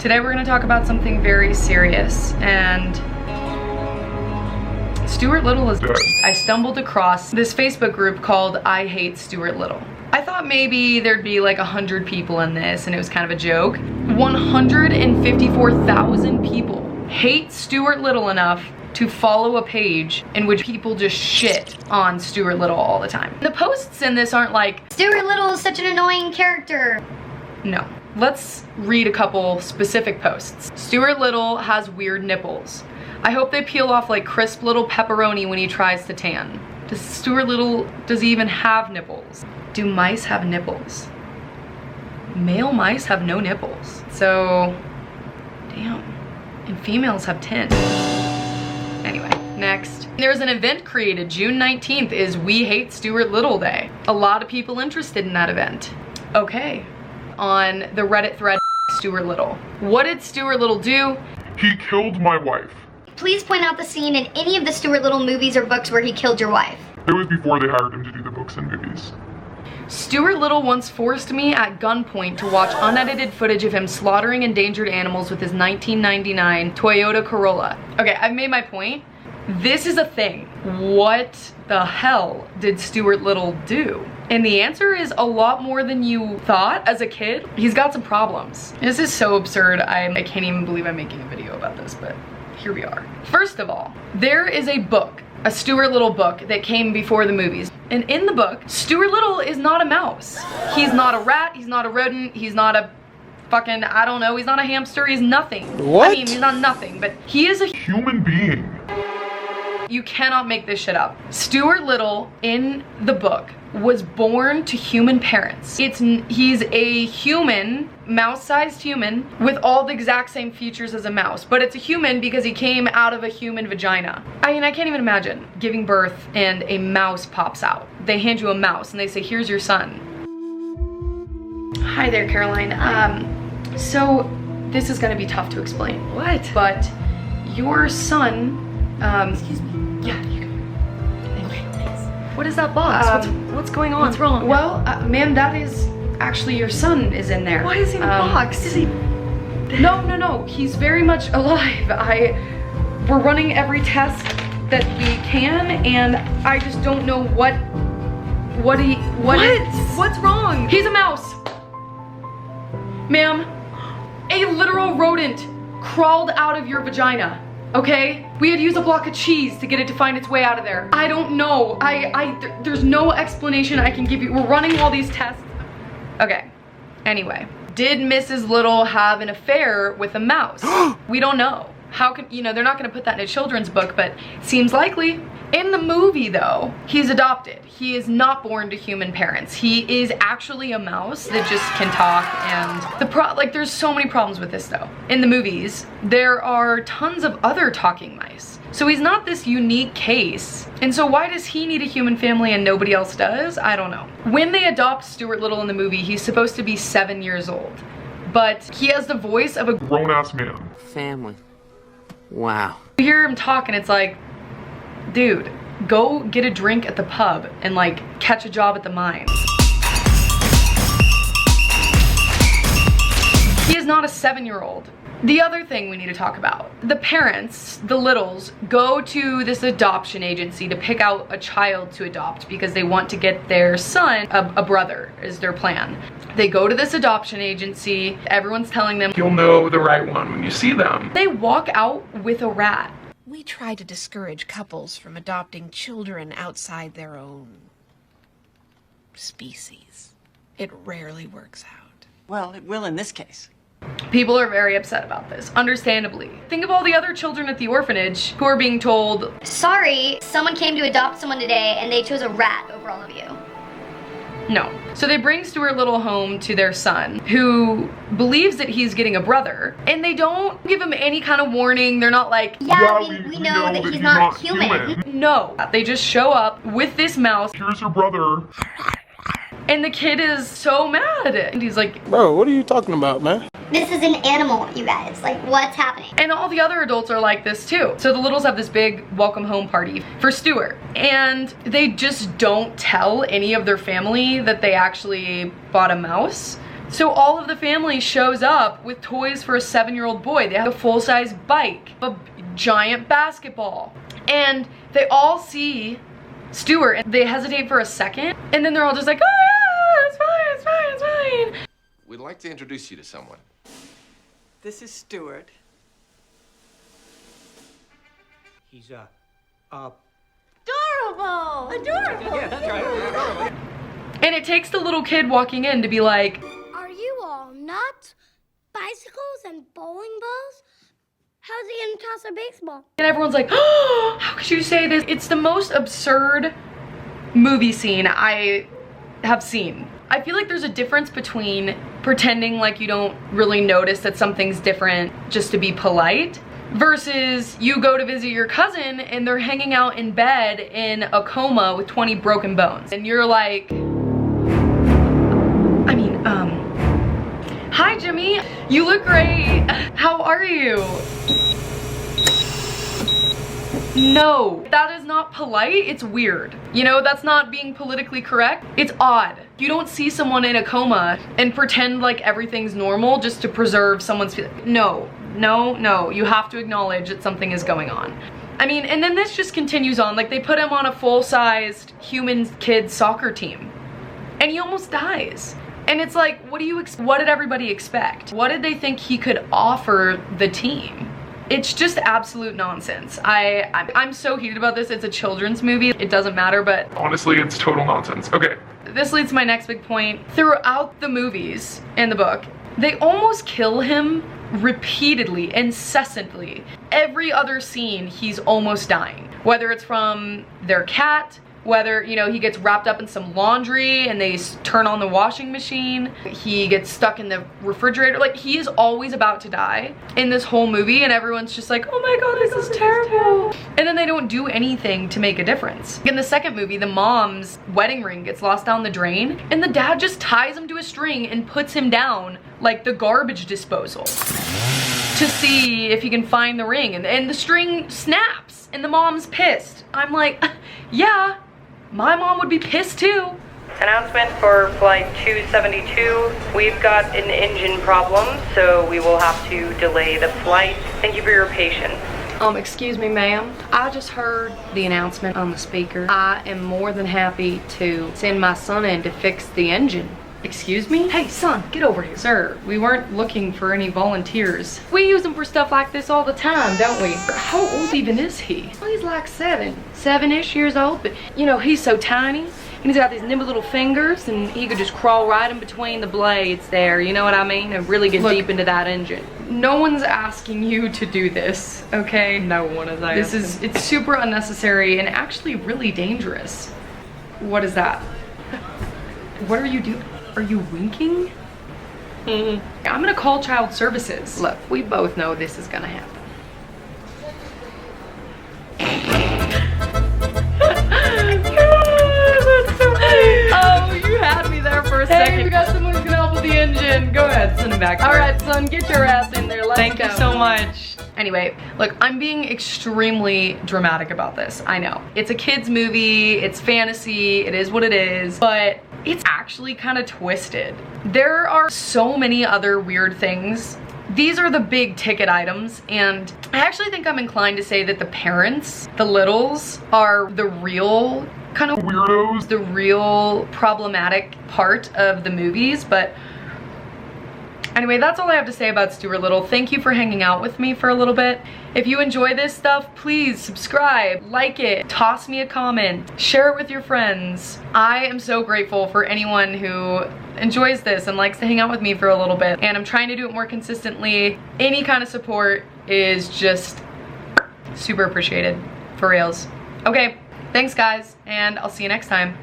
Today we're gonna talk about something very serious, and Stuart Little is dead. I stumbled across this Facebook group called I Hate Stuart Little. I thought maybe there'd be like 100 people in this and it was kind of a joke. 154,000 people hate Stuart Little enough to follow a page in which people just shit on Stuart Little all the time. The posts in this aren't like, Stuart Little is such an annoying character. No. Let's read a couple specific posts. Stuart Little has weird nipples. I hope they peel off like crisp little pepperoni when he tries to tan. Does Stuart Little, does he even have nipples? Do mice have nipples? Male mice have no nipples. So, damn. And females have 10. Anyway, next. There's an event created. June 19th is We Hate Stuart Little Day. A lot of people interested in that event. Okay. On the Reddit thread, Stuart Little. What did Stuart Little do? He killed my wife. Please point out the scene in any of the Stuart Little movies or books where he killed your wife. It was before they hired him to do the books and movies. Stuart Little once forced me at gunpoint to watch unedited footage of him slaughtering endangered animals with his 1999 Toyota Corolla. Okay, I've made my point. This is a thing. What the hell did Stuart Little do? And the answer is a lot more than you thought as a kid. He's got some problems. This is so absurd. I can't even believe I'm making a video about this, but here we are. First of all, there is a book, a Stuart Little book that came before the movies. And in the book, Stuart Little is not a mouse. He's not a rat, he's not a rodent, he's not a fucking, I don't know, he's not a hamster, he's nothing. What? I mean, he's not nothing, but he is a Human being. You cannot make this shit up. Stuart Little in the book was born to human parents. He's a human, mouse-sized human, with all the exact same features as a mouse, but it's a human because he came out of a human vagina. I mean, I can't even imagine giving birth and a mouse pops out. They hand you a mouse and they say, here's your son. Hi there, Caroline. So this is gonna be tough to explain. What? But your son, excuse me. Yeah, you can. Okay, thanks. What is that box? What's going on? What's wrong? Well, ma'am, that is actually your son is in there. Why is he in the box? Is he? No. He's very much alive. We're running every test that we can, and I just don't know what? What's wrong? He's a mouse. Ma'am, a literal rodent crawled out of your vagina. Okay? We had to use a block of cheese to get it to find its way out of there. I don't know. There's no explanation I can give you. We're running all these tests. Okay. Anyway, did Mrs. Little have an affair with a mouse? We don't know. How can, they're not gonna put that in a children's book, but it seems likely. In the movie though, he's adopted. He is not born to human parents. He is actually a mouse that just can talk, and there's so many problems with this though. In the movies, there are tons of other talking mice. So he's not this unique case. And so why does he need a human family and nobody else does? I don't know. When they adopt Stuart Little in the movie, he's supposed to be 7 years old, but he has the voice of a Grown-ass man. Family. Wow. You hear him talk and it's like, dude, go get a drink at the pub and like catch a job at the mines. He is not a 7-year-old. The other thing we need to talk about, the parents, the Littles, go to this adoption agency to pick out a child to adopt because they want to get their son a brother is their plan. They go to this adoption agency, everyone's telling them, You'll know the right one when you see them. they walk out with a rat. We try to discourage couples from adopting children outside their own species. It rarely works out. Well, it will in this case. People are very upset about this, understandably. Think of all the other children at the orphanage who are being told, Sorry, someone came to adopt someone today and they chose a rat over all of you. no. So they bring Stuart Little home to their son, who believes that he's getting a brother, and they don't give him any kind of warning. They're not like, Yeah, we know that he's not human. no. They just show up with this mouse, Here's your brother. and the kid is so mad. And he's like, Bro, what are you talking about, man? This is an animal, you guys. Like, what's happening? and all the other adults are like this too. So the Littles have this big welcome home party for Stuart, and they just don't tell any of their family that they actually bought a mouse. So all of the family shows up with toys for a 7-year-old boy. They have a full-size bike, a giant basketball, and they all see Stuart and they hesitate for a second, and then they're all just like, oh yeah, it's fine, it's fine, it's fine. We'd like to introduce you to someone. This is Stuart. He's Adorable! Adorable! yeah, that's right. And it takes the little kid walking in to be like, Are you all nuts? Bicycles and bowling balls? How's he gonna toss a baseball? and everyone's like, oh, how could you say this? It's the most absurd movie scene I have seen. I feel like there's a difference between pretending like you don't really notice that something's different just to be polite, versus you go to visit your cousin and they're hanging out in bed in a coma with 20 broken bones. And you're like, hi Jimmy, you look great. How are you? No, that is not polite, it's weird. You know, that's not being politically correct. It's odd. You don't see someone in a coma and pretend like everything's normal just to preserve someone's feelings. No, no, no, you have to acknowledge that something is going on. I mean, and then this just continues on. Like, they put him on a full-sized human kid soccer team and he almost dies. And it's like, what did everybody expect? What did they think he could offer the team? It's just absolute nonsense. I'm so heated about this. It's a children's movie. It doesn't matter, but Honestly, it's total nonsense. Okay. this leads to my next big point. Throughout the movies and the book, they almost kill him repeatedly, incessantly. Every other scene, he's almost dying. Whether it's from their cat, whether, you know, he gets wrapped up in some laundry and they turn on the washing machine, he gets stuck in the refrigerator. Like, he is always about to die in this whole movie, and everyone's just like, oh my god, this is terrible. And then they don't do anything to make a difference. In the second movie, the mom's wedding ring gets lost down the drain, and the dad just ties him to a string and puts him down like the garbage disposal to see if he can find the ring, and the string snaps and the mom's pissed. I'm like, yeah, my mom would be pissed too. Announcement for flight 272. We've got an engine problem, so we will have to delay the flight. Thank you for your patience. Excuse me, ma'am. I just heard the announcement on the speaker. I am more than happy to send my son in to fix the engine. Excuse me? Hey, son, get over here. Sir, we weren't looking for any volunteers. We use them for stuff like this all the time, don't we? How old even is he? Well, he's like 7-ish years old, but you know, he's so tiny, and he's got these nimble little fingers, and he could just crawl right in between the blades there, you know what I mean? And really get deep into that engine. No one's asking you to do this, okay? No one is asking. It's super unnecessary and actually really dangerous. What is that? What are you doing? Are you winking? I'm gonna call child services. Look, we both know this is gonna happen. Oh, you had me there for a second. Hey, we got someone who's gonna help with the engine. Go ahead, send him back. All right, son, get your ass in there. Let's go. Thank you so much. Anyway, look, I'm being extremely dramatic about this. I know. It's a kid's movie, it's fantasy, it is what it is, but it's actually kind of twisted. There are so many other weird things. These are the big ticket items, and I actually think I'm inclined to say that the parents, the Littles, are the real kind of Weirdos. the real problematic part of the movies. But anyway, that's all I have to say about Stuart Little. Thank you for hanging out with me for a little bit. If you enjoy this stuff, please subscribe, like it, toss me a comment, share it with your friends. I am so grateful for anyone who enjoys this and likes to hang out with me for a little bit, and I'm trying to do it more consistently. Any kind of support is just super appreciated, for reals. Okay, thanks guys, and I'll see you next time.